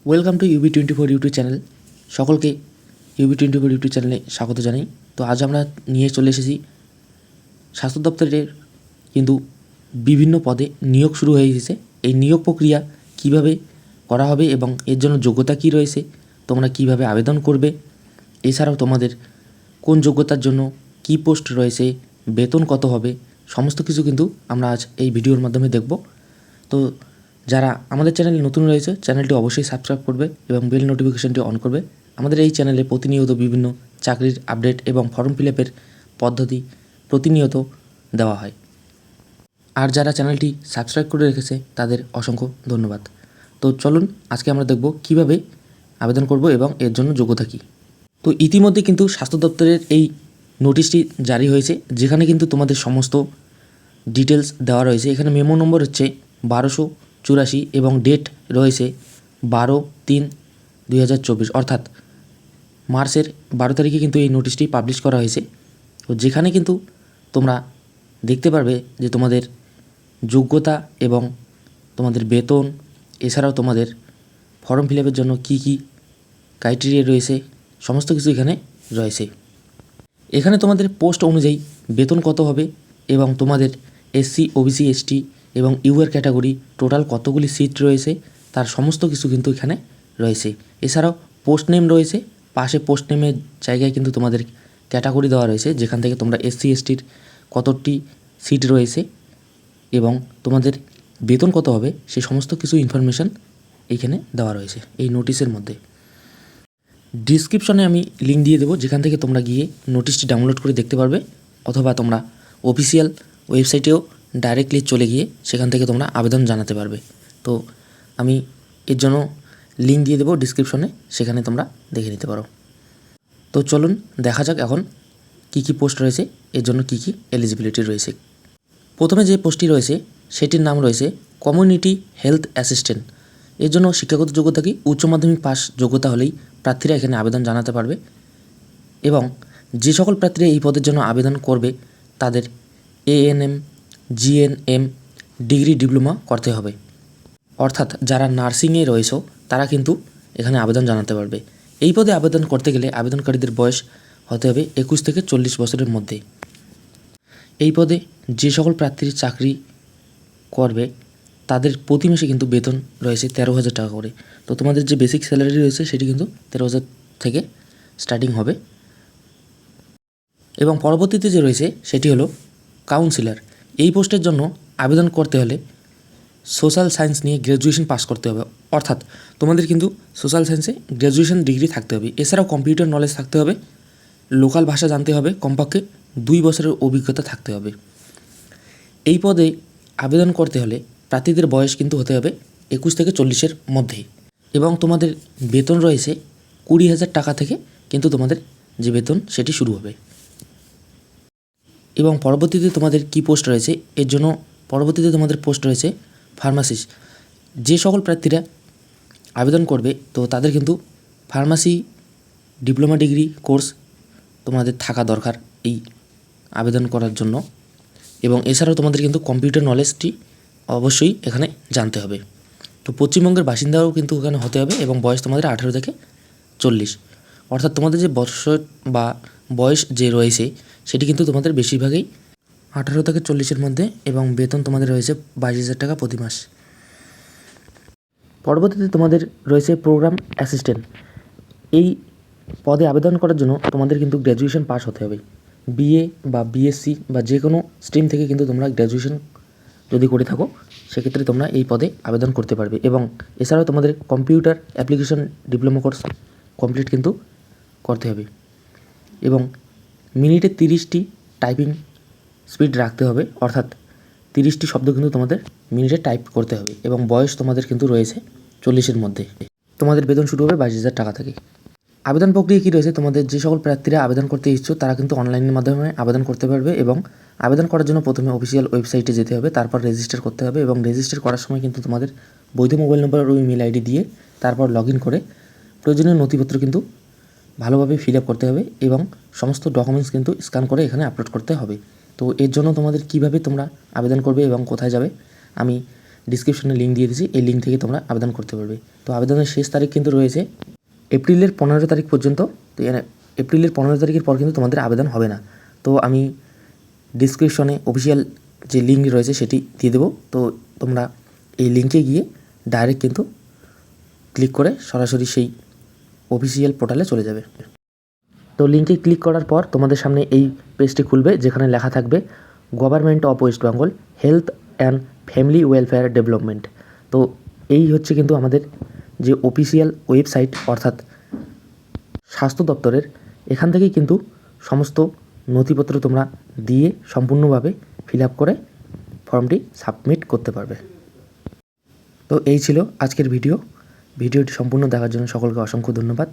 Welcome to UB24 YouTube channel. সকলকে UB24 YouTube চ্যানেলে স্বাগত জানাই। তো আজ আমরা নিয়ে চলে এসেছি স্বাস্থ্য দপ্তরের কিন্তু বিভিন্ন পদে নিয়োগ শুরু হয়ে গেছে। এই নিয়োগ প্রক্রিয়া কিভাবে করা হবে এবং এর জন্য যোগ্যতা কী রয়েছে, তোমরা কিভাবে আবেদন করবে, এছাড়াও তোমাদের কোন যোগ্যতার জন্য কী পোস্ট রয়েছে, বেতন কত হবে, সমস্ত কিছু কিন্তু আমরা আজ এই ভিডিওর মাধ্যমে দেখব। তো যারা আমাদের চ্যানেলে নতুন রয়েছে চ্যানেলটি অবশ্যই সাবস্ক্রাইব করবে এবং বেল নোটিফিকেশনটি অন করবে। আমাদের এই চ্যানেলে প্রতিনিয়ত বিভিন্ন চাকরির আপডেট এবং ফর্ম ফিল আপের পদ্ধতি প্রতিনিয়ত দেওয়া হয়। আর যারা চ্যানেলটি সাবস্ক্রাইব করে রেখেছে তাদের অসংখ্য ধন্যবাদ। তো চলুন আজকে আমরা দেখব কিভাবে আবেদন করব এবং এর জন্য যোগ্যতা কী। তো ইতিমধ্যে কিন্তু স্বাস্থ্য দপ্তরের এই নোটিশটি জারি হয়েছে, যেখানে কিন্তু তোমাদের সমস্ত ডিটেলস দেওয়া রয়েছে। এখানে মেমো নম্বর হচ্ছে 1284 এবং ডেট রয়েছে 12/3/2024, অর্থাৎ মার্চের 12 তারিখে কিন্তু এই নোটিশটি পাবলিশ করা হয়েছে। তো যেখানে কিন্তু তোমরা দেখতে পারবে যে তোমাদের যোগ্যতা এবং তোমাদের বেতন, এছাড়াও তোমাদের ফর্ম ফিল আপের জন্য কী কী ক্রাইটেরিয়া রয়েছে, সমস্ত কিছু এখানে রয়েছে। এখানে তোমাদের পোস্ট অনুযায়ী বেতন কত হবে এবং তোমাদের SC, OBC, ST এবং ইউআর ক্যাটাগরি টোটাল কতগুলি সিট রয়েছে তার সমস্ত কিছু কিন্তু এখানে রয়েছে। এছাড়াও পোস্ট নেম রয়েছে, পাশে পোস্ট নেমের জায়গায় কিন্তু তোমাদের ক্যাটাগরি দেওয়া রয়েছে, যেখান থেকে তোমরা SC, STর কতটি সিট রয়েছে এবং তোমাদের বেতন কত হবে সেই সমস্ত কিছু ইনফরমেশান এইখানে দেওয়া রয়েছে এই নোটিশের মধ্যে। ডিসক্রিপশনে আমি লিঙ্ক দিয়ে দেবো, যেখান থেকে তোমরা গিয়ে নোটিশটি ডাউনলোড করে দেখতে পারবে, অথবা তোমরা অফিসিয়াল ওয়েবসাইটেও ডাইরেক্টলি চলে গিয়ে সেখান থেকে তোমরা আবেদন জানাতে পারবে। তো আমি এর জন্য লিঙ্ক দিয়ে দেবো ডিসক্রিপশনে, সেখানে তোমরা দেখে নিতে পারো। তো চলুন দেখা যাক এখন কী কী পোস্ট রয়েছে, এর জন্য কী কী এলিজিবিলিটি রয়েছে। প্রথমে যে পোস্টটি রয়েছে সেটির নাম রয়েছে কমিউনিটি হেলথ অ্যাসিস্ট্যান্ট। এর জন্য শিক্ষাগত যোগ্যতা কি উচ্চ মাধ্যমিক পাস যোগ্যতা হলেই প্রার্থীরা এখানে আবেদন জানাতে পারবে এবং যে সকল প্রার্থীরা এই পদের জন্য আবেদন করবে তাদের ANM, GNM ডিগ্রি ডিপ্লোমা করতে হবে। অর্থাৎ যারা নার্সিংয়ে রয়েছে তারা কিন্তু এখানে আবেদন জানাতে পারবে। এই পদে আবেদন করতে গেলে আবেদনকারীদের বয়স হতে হবে 21 থেকে 40 বছরের মধ্যে। এই পদে যে সকল প্রার্থীর চাকরি করবে তাদের প্রতি মাসে কিন্তু বেতন রয়েছে 13,000 টাকা করে। তো তোমাদের যে বেসিক স্যালারি রয়েছে সেটি কিন্তু 13,000 থেকে স্টার্টিং হবে। এবং পরবর্তীতে যে রয়েছে সেটি হলো কাউন্সিলর। এই পোস্টের জন্য আবেদন করতে হলে সোশ্যাল সায়েন্স নিয়ে গ্র্যাজুয়েশন পাস করতে হবে, অর্থাৎ তোমাদের কিন্তু সোশ্যাল সায়েন্সে গ্র্যাজুয়েশন ডিগ্রি থাকতে হবে। এছাড়াও কম্পিউটার নলেজ থাকতে হবে, লোকাল ভাষা জানতে হবে, কমপক্ষে 2 বছরের অভিজ্ঞতা থাকতে হবে। এই পদে আবেদন করতে হলে প্রার্থীদের বয়স কিন্তু হতে হবে 21 থেকে 40-এর মধ্যেই এবং তোমাদের বেতন রয়েছে 20,000 টাকা থেকে কিন্তু তোমাদের যে বেতন সেটি শুরু হবে। এবং পরবর্তীতে তোমাদের কি পোস্ট রয়েছে, এর জন্য পরবর্তীতে তোমাদের পোস্ট রয়েছে ফার্মাসিস্ট। যে সকল প্রার্থীরা আবেদন করবে তো তাদের কিন্তু ফার্মাসি ডিপ্লোমা ডিগ্রি কোর্স তোমাদের থাকা দরকার এই আবেদন করার জন্য। এবং এছাড়াও তোমাদের কিন্তু কম্পিউটার নলেজটি অবশ্যই এখানে জানতে হবে। তো পশ্চিমবঙ্গের বাসিন্দাও কিন্তু এখানে হতে হবে এবং বয়স তোমাদের 18 থেকে 40, অর্থাৎ তোমাদের যে বছর বা বয়স যে রয়েছে সেটি কিন্তু তোমাদের বেশিরভাগই 18 থেকে 40-এর মধ্যে এবং বেতন তোমাদের রয়েছে 22,000 টাকা প্রতি মাস। পরবর্তীতে তোমাদের রয়েছে প্রোগ্রাম অ্যাসিস্ট্যান্ট। এই পদে আবেদন করার জন্য তোমাদের কিন্তু গ্র্যাজুয়েশন পাস হতে হবে। BA বা BSc বা যে কোনো স্ট্রিম থেকে কিন্তু তোমরা গ্র্যাজুয়েশন যদি করে থাকো সেক্ষেত্রে তোমরা এই পদে আবেদন করতে পারবে। এবং এছাড়াও তোমাদের computer application diploma course complete কিন্তু করতে হবে এবং মিনিটে 30টি টাইপিং স্পিড রাখতে হবে, অর্থাৎ 30টি শব্দ কিন্তু তোমাদের মিনিটে টাইপ করতে হবে এবং বয়স তোমাদের কিন্তু রয়েছে 40-এর মধ্যে। তোমাদের বেতন শুরু হবে 22,000 টাকা থেকে। আবেদন প্রক্রিয়া কী রয়েছে, তোমাদের যে সকল প্রার্থীরা আবেদন করতে ইচ্ছুক তারা কিন্তু অনলাইনের মাধ্যমে আবেদন করতে পারবে এবং আবেদন করার জন্য প্রথমে অফিসিয়াল ওয়েবসাইটে যেতে হবে, তারপর রেজিস্টার করতে হবে এবং রেজিস্টার করার সময় কিন্তু তোমাদের বৈধ মোবাইল নম্বর ও ইমেল আইডি দিয়ে তারপর লগ ইন করে প্রয়োজনীয় নথিপত্র কিন্তু ভালোভাবে ফিল আপ করতে হবে এবং সমস্ত ডকুমেন্টস কিন্তু স্ক্যান করে এখানে আপলোড করতে হবে। তো এর জন্য তোমাদের কিভাবে তোমরা আবেদন করবে এবং কোথায় যাবে আমি ডিসক্রিপশনে লিঙ্ক দিয়ে দিয়েছি, এই লিঙ্ক থেকে তোমরা আবেদন করতে পারবে। তো আবেদনের শেষ তারিখ কিন্তু রয়েছে এপ্রিলের 15 তারিখ পর্যন্ত। তো এপ্রিলের 15 তারিখের পর কিন্তু তোমাদের আবেদন হবে না। তো আমি ডিসক্রিপশনে অফিসিয়াল যে লিঙ্ক রয়েছে সেটি দিয়ে দেবো। তো তোমরা এই লিঙ্কে গিয়ে ডাইরেক্ট কিন্তু ক্লিক করে সরাসরি সেই অফিসিয়াল পোর্টালে চলে যাবে। তো লিঙ্কে ক্লিক করার পর তোমাদের সামনে এই পেজটি খুলবে, যেখানে লেখা থাকবে government of West Bengal health and family welfare development. তো এই হচ্ছে কিন্তু আমাদের যে অফিসিয়াল ওয়েবসাইট, অর্থাৎ স্বাস্থ্য দপ্তরের। এখান থেকেই কিন্তু সমস্ত নথিপত্র তোমরা দিয়ে সম্পূর্ণভাবে ফিল আপ করে ফর্মটি সাবমিট করতে পারবে। তো এই ছিল আজকের ভিডিওটি সম্পূর্ণ দেখার জন্য সকলকে অসংখ্য ধন্যবাদ।